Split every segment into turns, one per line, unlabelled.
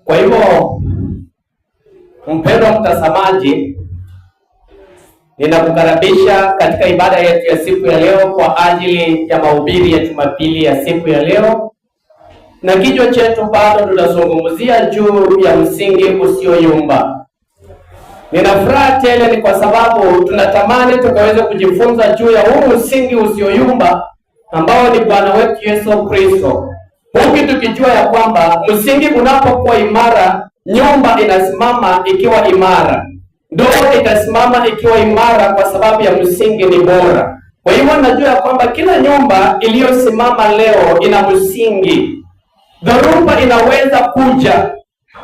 Kwa hivyo, mpendwa mtazamaji, ninakukaribisha katika ibada yetu ya siku ya leo kwa ajili ya mahubiri ya Jumapili ya siku ya leo, na kichwa chetu bado tunazungumzia juu ya msingi usioyumba. Nina furaha tele ni kwa sababu tunatamani tukaweze kujifunza juu ya huu msingi usioyumba ambao ni Bwana wetu Yesu Kristo. Huku tukijua ya kwamba msingi unapokuwa imara, nyumba inasimama ikiwa imara. Ndoa itasimama ikiwa imara kwa sababu ya msingi ni bora. Kwa hivyo najua ya kwamba kila nyumba iliyosimama leo ina msingi. Dhoruba inaweza kuja,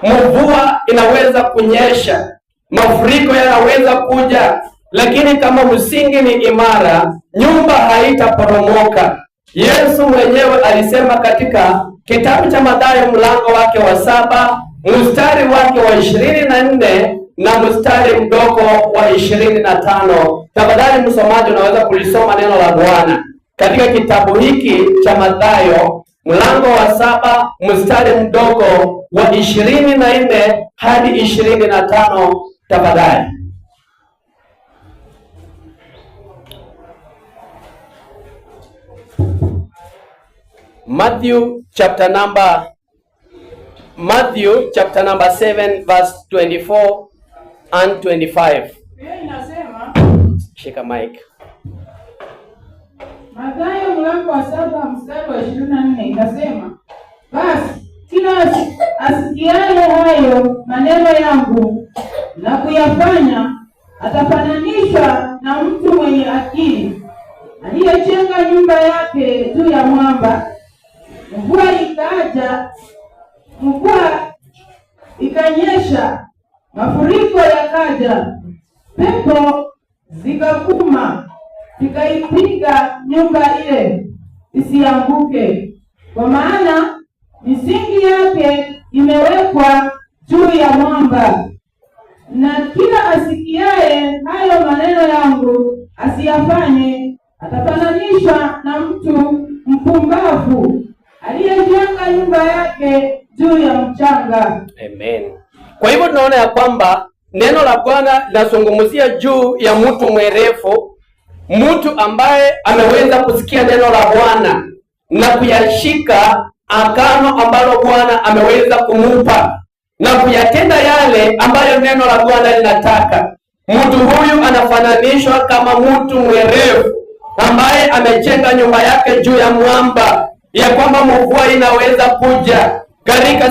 mvua inaweza kunyesha, mafuriko yanaweza kuja, lakini kama msingi ni imara, nyumba haitaporomoka. Yesu mwenyewe alisema katika kitabu cha Mathayo mlango wake wa 7 mstari wake wa 24 na mstari mdogo wa 25. Tafadhali msomaji, unaweza kulisoma neno la Bwana katika kitabu hiki cha Mathayo mlango wa 7 mstari mdogo wa 24 hadi 25. Tafadhali. Matthew chapter number 7 verse 24 and 25.
Inasema,
shika mic.
Mathayo mlango wa 7 mstari wa 24 inasema, basi kila asikiaye hayo maneno yangu na kuyafanya atafananishwa na mtu mwenye akili aliyejenga nyumba yake juu ya mwamba. Mvua ikanyesha, mafuriko yakaja, pepo zikavuma, ikaipiga nyumba ile isianguke, kwa maana misingi yake imewekwa juu ya mwamba. Na kila asikiaye hayo maneno yangu asiyafanye atafananishwa na mtu mpumbavu aliyejenga nyumba yake juu ya mchanga.
Amen. Kwa hivyo tunaona ya kwamba neno la Bwana linazungumzia juu ya mtu mwerevu, mtu ambaye ameweza kusikia neno la Bwana na kuyashika agano ambalo Bwana ameweza kumupa na kuyatenda yale ambayo neno la Bwana linataka. Mtu huyu anafananishwa kama mtu mwerevu ambaye amejenga nyumba yake juu ya mwamba, ya kwamba mvua inaweza kuja katika